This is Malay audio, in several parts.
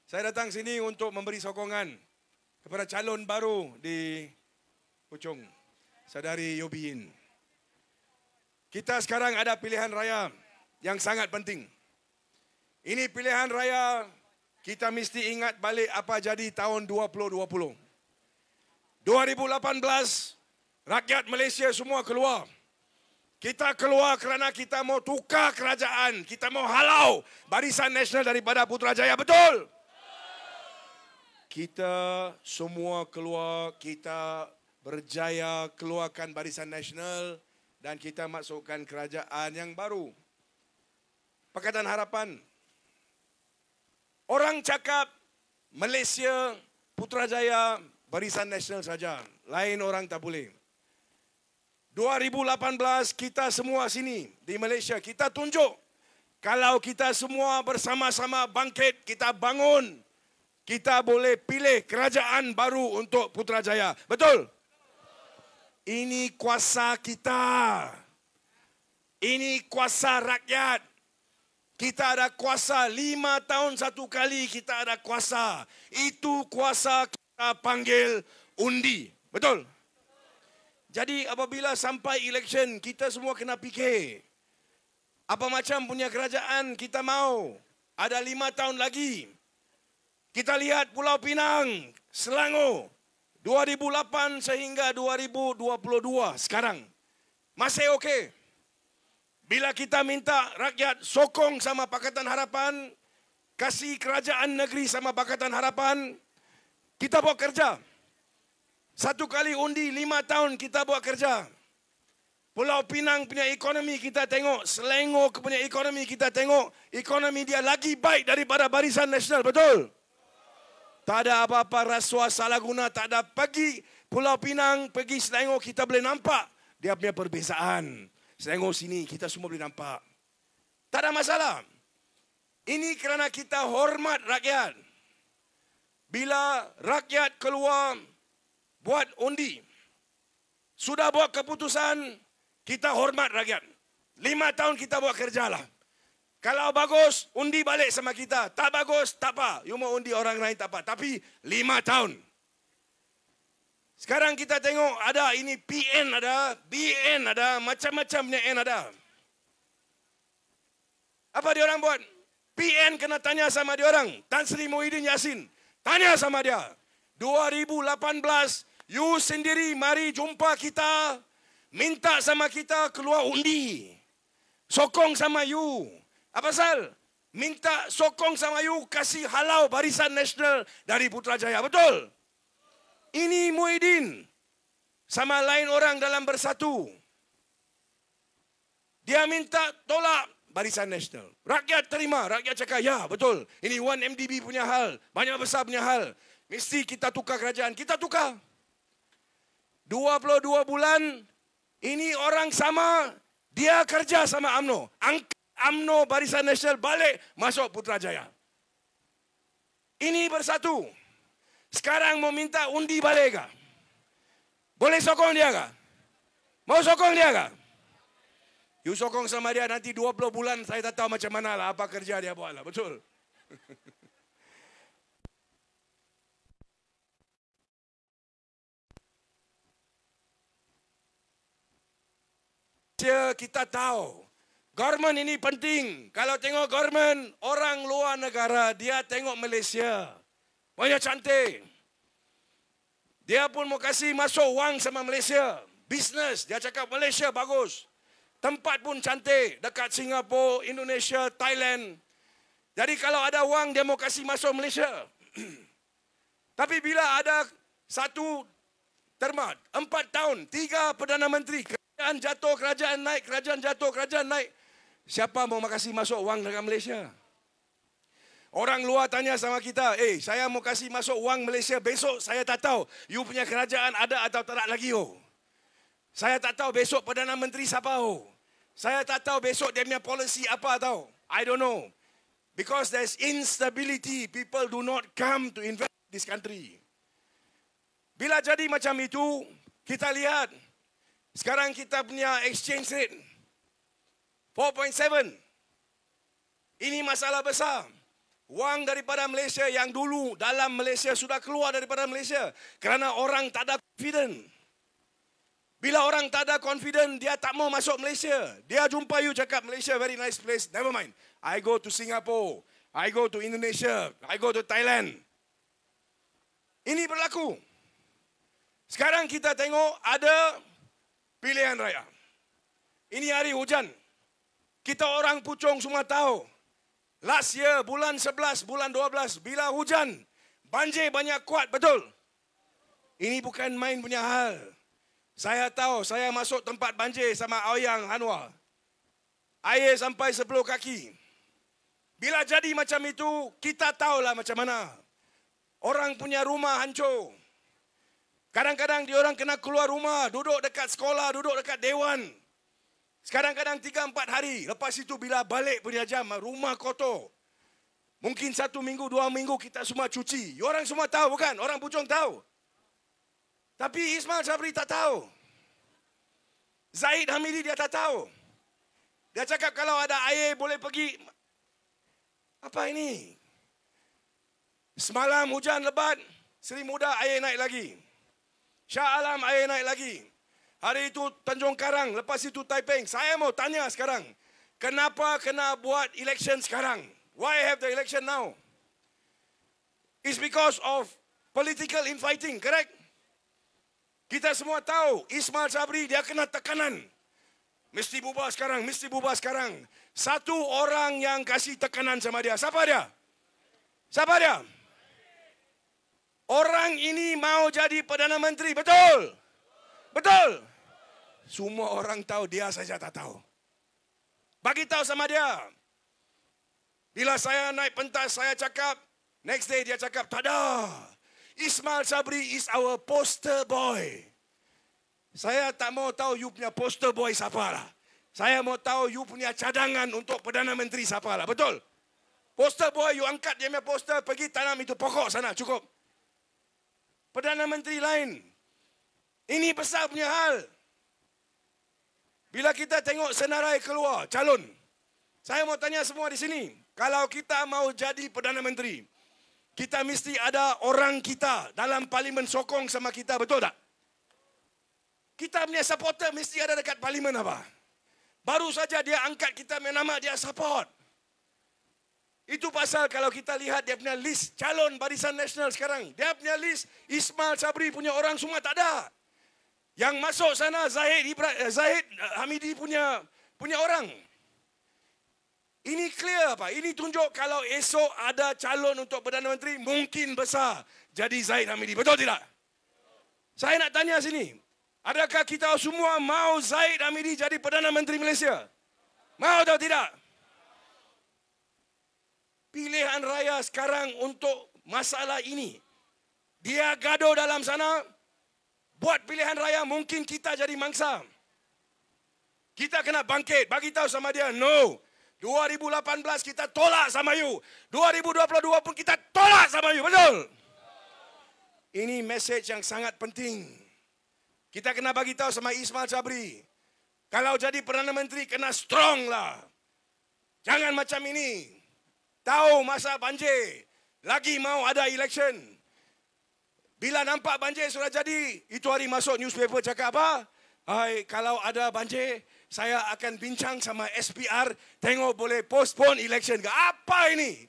Saya datang sini untuk memberi sokongan kepada calon baru di Puchong, Saudari Yobiin. Kita sekarang ada pilihan raya yang sangat penting. Ini pilihan raya, kita mesti ingat balik apa jadi tahun 2020. 2018, rakyat Malaysia semua keluar. Kita keluar kerana kita mau tukar kerajaan. Kita mau halau Barisan Nasional daripada Putrajaya. Betul? Kita semua keluar, kita berjaya keluarkan Barisan Nasional dan kita masukkan kerajaan yang baru. Pakatan Harapan. Orang cakap Malaysia, Putrajaya, Barisan Nasional saja. Lain orang tak boleh. 2018 kita semua sini di Malaysia, kita tunjuk kalau kita semua bersama-sama bangkit, kita bangun, kita boleh pilih kerajaan baru untuk Putrajaya. Betul? Ini kuasa kita. Ini kuasa rakyat. Kita ada kuasa 5 tahun satu kali, kita ada kuasa. Itu kuasa kita panggil undi. Betul? Jadi apabila sampai election, kita semua kena fikir. Apa macam punya kerajaan kita mau? Ada 5 tahun lagi. Kita lihat Pulau Pinang, Selangor. 2008 sehingga 2022 sekarang. Masih okey. Bila kita minta rakyat sokong sama Pakatan Harapan, kasih kerajaan negeri sama Pakatan Harapan, kita buat kerja. Satu kali undi 5 tahun kita buat kerja. Pulau Pinang punya ekonomi kita tengok. Selangor punya ekonomi kita tengok. Ekonomi dia lagi baik daripada Barisan Nasional. Betul? Tak ada apa-apa rasuah salah guna. Tak ada. Pergi Pulau Pinang, pergi Selangor, kita boleh nampak dia punya perbezaan. Selangor sini kita semua boleh nampak. Tak ada masalah. Ini kerana kita hormat rakyat. Bila rakyat keluar buat undi, sudah buat keputusan, kita hormat rakyat. 5 tahun kita buat kerjalah. Kalau bagus, undi balik sama kita. Tak bagus, tak apa. You mau undi orang lain, tak apa. Tapi 5 tahun. Sekarang kita tengok ada ini PN ada, BN ada, macam-macam punya N ada. Apa dia orang buat? PN kena tanya sama dia orang. Tan Sri Muhyiddin Yassin. Tanya sama dia. 2018, you sendiri mari jumpa kita. Minta sama kita keluar undi. Sokong sama you. Apa pasal? Minta sokong sama you, kasih halau Barisan Nasional dari Putrajaya. Betul? Ini Muhyiddin sama lain orang dalam bersatu. Dia minta tolak Barisan Nasional. Rakyat terima. Rakyat cakap, ya betul. Ini 1MDB punya hal. Banyak besar punya hal. Mesti kita tukar kerajaan. Kita tukar. 22 bulan, ini orang sama, dia kerja sama UMNO. Angkat UMNO Barisan Nasional balik masuk Putrajaya. Ini bersatu. Sekarang mau minta undi balik kah? Boleh sokong dia kah? Mau sokong dia kah? You sokong sama dia, nanti 20 bulan saya tak tahu macam mana lah, apa kerja dia buat lah. Betul? Kita tahu government ini penting. Kalau tengok government, orang luar negara, dia tengok Malaysia. Banyak cantik. Dia pun mau kasih masuk wang sama Malaysia. Bisnes, dia cakap Malaysia bagus. Tempat pun cantik. Dekat Singapura, Indonesia, Thailand. Jadi kalau ada wang, dia mau kasih masuk Malaysia. Tapi bila ada satu termat, 4 tahun, 3 Perdana Menteri, kerajaan jatuh, kerajaan naik, kerajaan jatuh, kerajaan naik. Siapa mau kasih masuk wang dengan Malaysia? Orang luar tanya sama kita, saya mau kasih masuk wang Malaysia besok, saya tak tahu. You punya kerajaan ada atau tak lagi, oh. Saya tak tahu besok Perdana Menteri siapa, oh. Saya tak tahu besok dia punya policy apa, tahu. I don't know. Because there's instability, people do not come to invest in this country. Bila jadi macam itu, kita lihat, sekarang kita punya exchange rate, 4.7. Ini masalah besar. Wang daripada Malaysia yang dulu dalam Malaysia sudah keluar daripada Malaysia. Kerana orang tak ada confident. Bila orang tak ada confident, dia tak mau masuk Malaysia. Dia jumpa you cakap, Malaysia very nice place. Never mind. I go to Singapore. I go to Indonesia. I go to Thailand. Ini berlaku. Sekarang kita tengok ada pilihan raya. Ini hari hujan. Kita orang Puchong semua tahu. Last year, bulan 11, bulan 12, bila hujan, banjir banyak kuat, betul? Ini bukan main punya hal. Saya tahu, saya masuk tempat banjir sama Aoyang Anwar. Air sampai 10 kaki. Bila jadi macam itu, kita tahulah macam mana. Orang punya rumah hancur. Kadang-kadang diorang kena keluar rumah, duduk dekat sekolah, duduk dekat dewan. Kadang-kadang 3-4 hari. Lepas itu bila balik punya jam, rumah kotor. Mungkin 1 minggu, 2 minggu kita semua cuci. Orang semua tahu bukan? Orang Puchong tahu. Tapi Ismail Sabri tak tahu. Zahid Hamidi dia tak tahu. Dia cakap kalau ada air boleh pergi. Apa ini? Semalam hujan lebat, Seri Muda air naik lagi. Shah Alam air naik lagi. Hari itu Tanjung Karang, lepas itu Taiping. Saya mau tanya sekarang, kenapa kena buat election sekarang? Why have the election now? It's because of political infighting, correct? Kita semua tahu, Ismail Sabri dia kena tekanan. Mesti bubar sekarang, mesti bubar sekarang. Satu orang yang kasih tekanan sama dia. Siapa dia? Siapa dia? Orang ini mau jadi Perdana Menteri, betul? Betul? Semua orang tahu, dia saja tak tahu. Bagi tahu sama dia. Bila saya naik pentas, saya cakap, next day dia cakap, tak ada. Ismail Sabri is our poster boy. Saya tak mau tahu you punya poster boy siapa lah. Saya mau tahu you punya cadangan untuk Perdana Menteri siapa lah. Betul? Poster boy, you angkat dia punya poster, pergi tanam itu pokok sana, cukup. Perdana Menteri lain. Ini besar punya hal. Bila kita tengok senarai keluar, calon. Saya mau tanya semua di sini. Kalau kita mau jadi Perdana Menteri, kita mesti ada orang kita dalam parlimen sokong sama kita, betul tak? Kita punya supporter mesti ada dekat parlimen apa? Baru saja dia angkat kita punya nama, dia support. Itu pasal kalau kita lihat dia punya list calon Barisan Nasional sekarang. Dia punya list Ismail Sabri punya orang semua tak ada. Yang masuk sana Zahid Hamidi punya orang. Ini clear apa? Ini tunjuk kalau esok ada calon untuk Perdana Menteri mungkin besar jadi Zahid Hamidi. Betul tidak? Saya nak tanya sini. Adakah kita semua mau Zahid Hamidi jadi Perdana Menteri Malaysia? Mau atau tidak? Pilihan raya sekarang untuk masalah ini. Dia gaduh dalam sana. Buat pilihan raya mungkin kita jadi mangsa. Kita kena bangkit. Bagi tahu sama dia, no. 2018 kita tolak sama you. 2022 pun kita tolak sama you. Betul? Ini message yang sangat penting. Kita kena bagi tahu sama Ismail Sabri. Kalau jadi Perdana Menteri kena strong lah. Jangan macam ini. Tahu masa banjir. Lagi mau ada election. Bila nampak banjir sudah jadi, itu hari masuk newspaper cakap apa? Hai, kalau ada banjir, saya akan bincang sama SPR, tengok boleh postpone election ke? Apa ini?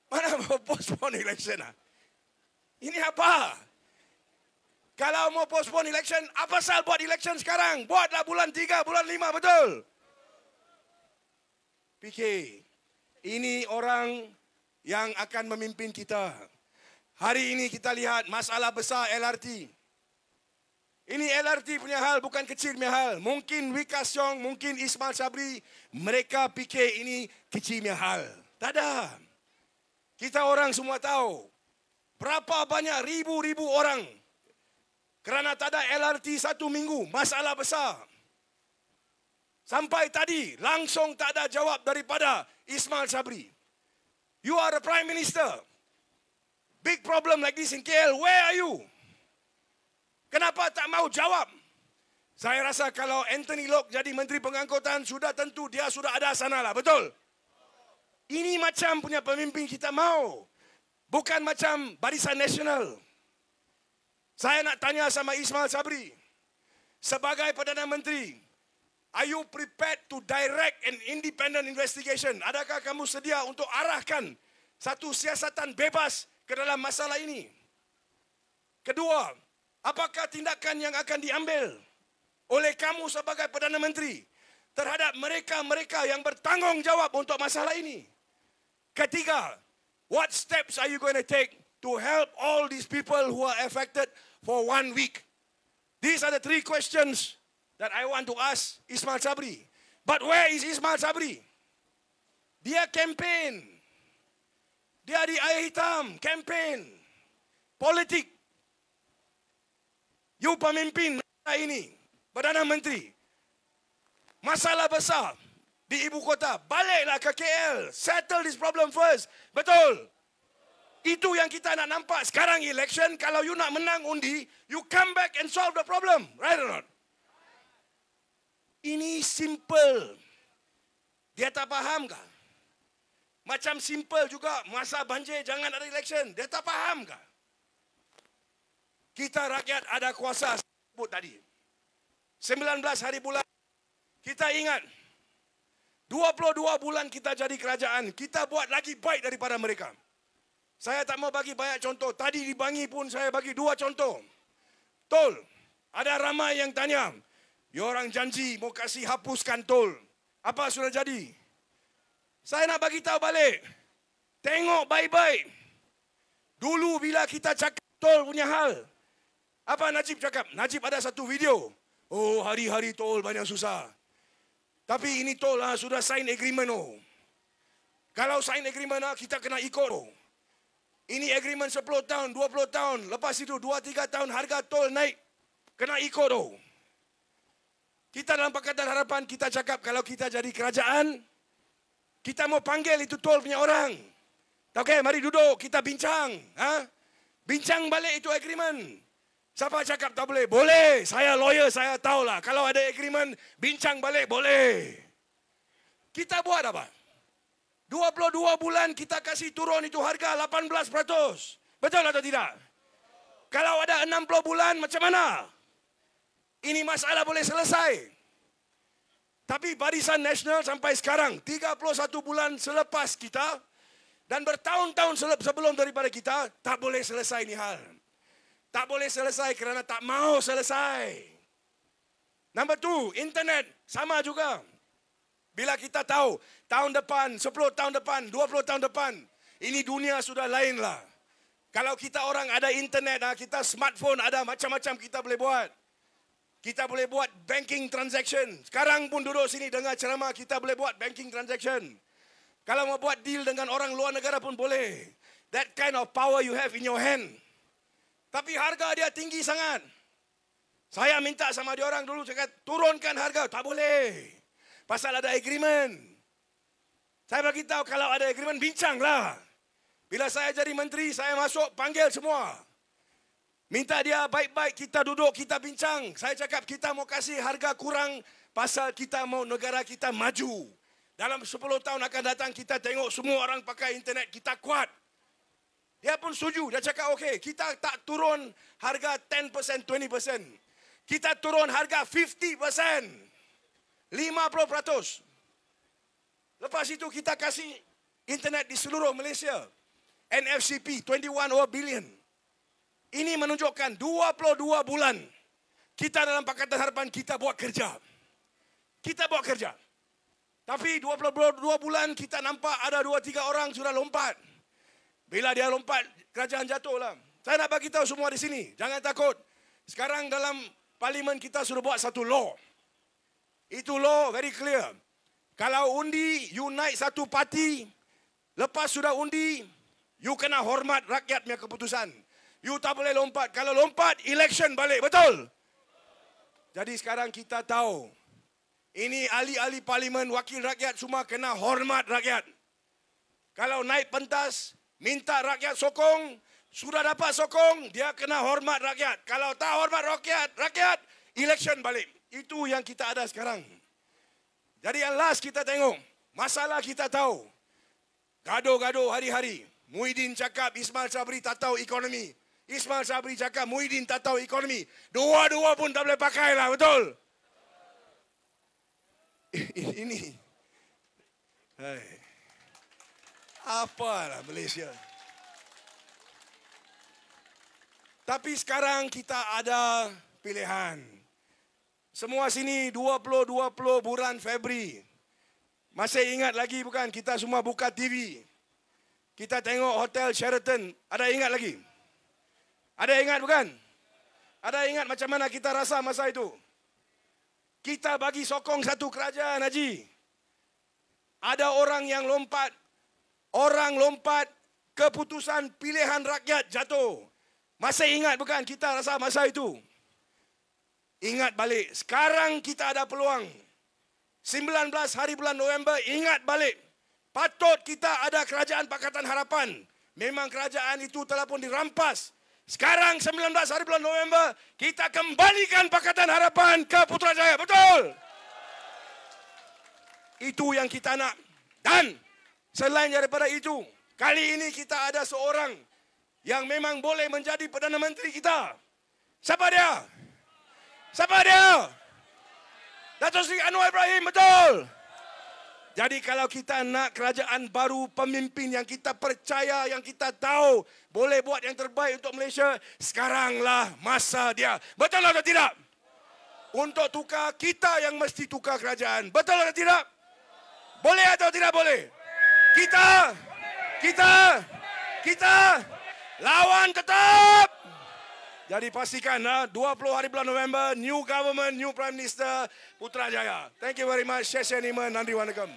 Mana mau postpone election? Ini apa? Kalau mau postpone election, apa sal buat election sekarang? Buatlah bulan 3, bulan 5, betul? fikir. Ini orang yang akan memimpin kita. Hari ini kita lihat masalah besar LRT. Ini LRT punya hal, bukan kecil punya hal. Mungkin Wika Siong, mungkin Ismail Sabri, mereka fikir ini kecil punya hal. Tak ada. Kita orang semua tahu. Berapa banyak ribu-ribu orang. Kerana tak ada LRT 1 minggu, masalah besar. Sampai tadi, langsung tak ada jawab daripada Ismail Sabri. You are the Prime Minister. Big problem like this in KL, where are you? Kenapa tak mau jawab? Saya rasa kalau Anthony Loke jadi Menteri Pengangkutan, sudah tentu dia sudah ada sana lah, betul? Ini macam punya pemimpin kita mau. Bukan macam Barisan Nasional. Saya nak tanya sama Ismail Sabri. Sebagai Perdana Menteri, are you prepared to direct an independent investigation? Adakah kamu sedia untuk arahkan satu siasatan bebas ke dalam masalah ini? Kedua, apakah tindakan yang akan diambil oleh kamu sebagai Perdana Menteri terhadap mereka-mereka yang bertanggungjawab untuk masalah ini? Ketiga, what steps are you going to take to help all these people who are affected for 1 week? These are the 3 questions that I want to ask Ismail Sabri. But where is Ismail Sabri? Dia campaign. Dia di air hitam, campaign. Politik. You pemimpin ini, Perdana Menteri. Masalah besar di ibu kota. Baliklah ke KL. Settle this problem first. Betul? Itu yang kita nak nampak. Sekarang election, kalau you nak menang undi, you come back and solve the problem. Right or not? Ini simple. Dia tak faham kah? Macam simple juga masa banjir jangan ada election. Dia tak faham kah? Kita rakyat ada kuasa sebut tadi. 19 hari bulan. Kita ingat 22 bulan kita jadi kerajaan. Kita buat lagi baik daripada mereka. Saya tak mau bagi banyak contoh. Tadi di Bangi pun saya bagi 2 contoh. Tol. Ada ramai yang tanya. Ya orang janji mau kasih hapuskan tol. Apa sudah jadi? Saya nak bagi tahu balik. Tengok baik-baik. Dulu bila kita cakap tol punya hal. Apa Najib cakap? Najib ada satu video. Oh hari-hari tol banyak susah. Tapi ini tol lah, sudah sign agreement. Oh. Kalau sign agreement kita kena ikut. Oh. Ini agreement 10 tahun, 20 tahun. Lepas itu 2-3 tahun harga tol naik. Kena ikut. Oh. Kita dalam Pakatan Harapan kita cakap kalau kita jadi kerajaan, kita mau panggil itu tol punya orang. Okey, mari duduk, kita bincang. Bincang balik itu agreement. Siapa cakap tak boleh? Boleh. Saya lawyer, saya tahulah. Kalau ada agreement, bincang balik, boleh. Kita buat apa? 22 bulan kita kasih turun itu harga 18%. Betul atau tidak? Kalau ada 60 bulan, macam mana? Ini masalah boleh selesai. Tapi Barisan Nasional sampai sekarang, 31 bulan selepas kita, dan bertahun-tahun sebelum daripada kita, tak boleh selesai ini hal. Tak boleh selesai kerana tak mau selesai. Number 2, internet sama juga. Bila kita tahu tahun depan, 10 tahun depan, 20 tahun depan, ini dunia sudah lain lah. Kalau kita orang ada internet, kita smartphone ada macam-macam kita boleh buat. Kita boleh buat banking transaction. Sekarang pun duduk sini dengar ceramah, kita boleh buat banking transaction. Kalau mau buat deal dengan orang luar negara pun boleh. That kind of power you have in your hand. Tapi harga dia tinggi sangat. Saya minta sama dia orang dulu, cakap turunkan harga. Tak boleh. Pasal ada agreement. Saya bagi tahu kalau ada agreement, bincanglah. Bila saya jadi menteri, saya masuk, panggil semua. Minta dia baik-baik, kita duduk, kita bincang. Saya cakap kita mau kasih harga kurang pasal kita mau negara kita maju. Dalam 10 tahun akan datang, kita tengok semua orang pakai internet, kita kuat. Dia pun setuju. Dia cakap, okey, kita tak turun harga 10%, 20%. Kita turun harga 50%. 50%. Lepas itu kita kasih internet di seluruh Malaysia. NFCP, 21 billion. Ini menunjukkan 22 bulan. Kita dalam Pakatan Harapan, kita buat kerja. Kita buat kerja. Tapi 22 bulan kita nampak ada 2-3 orang sudah lompat. Bila dia lompat, kerajaan jatuhlah. Saya nak bagi tahu semua di sini. Jangan takut. Sekarang dalam parlimen kita sudah buat satu law. Itu law very clear. Kalau undi, you naik satu parti. Lepas sudah undi, you kena hormat rakyat punya keputusan. You tak boleh lompat. Kalau lompat, election balik. Betul? Jadi sekarang kita tahu. Ini ahli-ahli parlimen, wakil rakyat semua kena hormat rakyat. Kalau naik pentas, minta rakyat sokong, sudah dapat sokong, dia kena hormat rakyat. Kalau tak hormat rakyat, election balik. Itu yang kita ada sekarang. Jadi yang last kita tengok, masalah kita tahu. Gaduh-gaduh hari-hari. Muhyiddin cakap Ismail Sabri tak tahu ekonomi. Ismail Sabri cakap Muhyiddin tak tahu ekonomi. Dua-dua pun tak boleh pakai lah, betul? Ini. Hai. Apalah Malaysia. Tapi sekarang kita ada pilihan. Semua sini 20-20 bulan Februari. Masih ingat lagi bukan? Kita semua buka TV. Kita tengok Hotel Sheraton. Ada ingat lagi? Ada ingat bukan? Ada ingat macam mana kita rasa masa itu? Kita bagi sokong satu kerajaan, Haji. Ada orang yang lompat. Orang lompat, keputusan pilihan rakyat jatuh. Masih ingat bukan kita rasa masa itu? Ingat balik. Sekarang kita ada peluang. 19 hari bulan November, ingat balik. Patut kita ada kerajaan Pakatan Harapan. Memang kerajaan itu telah pun dirampas. Sekarang 19 hari bulan November, kita kembalikan Pakatan Harapan ke Putrajaya. Betul? Itu yang kita nak. Dan selain daripada itu, kali ini kita ada seorang yang memang boleh menjadi Perdana Menteri kita. Siapa dia? Siapa dia? Datuk Seri Anwar Ibrahim, betul? Jadi kalau kita nak kerajaan baru, pemimpin yang kita percaya, yang kita tahu boleh buat yang terbaik untuk Malaysia, sekaranglah masa dia. Betul atau tidak? Untuk tukar, kita yang mesti tukar kerajaan. Betul atau tidak? Boleh atau tidak boleh? Kita lawan tetap. Jadi pastikan 20 hari bulan November, new government, new Prime Minister, Putrajaya. Thank you very much. Nandri Wanakam.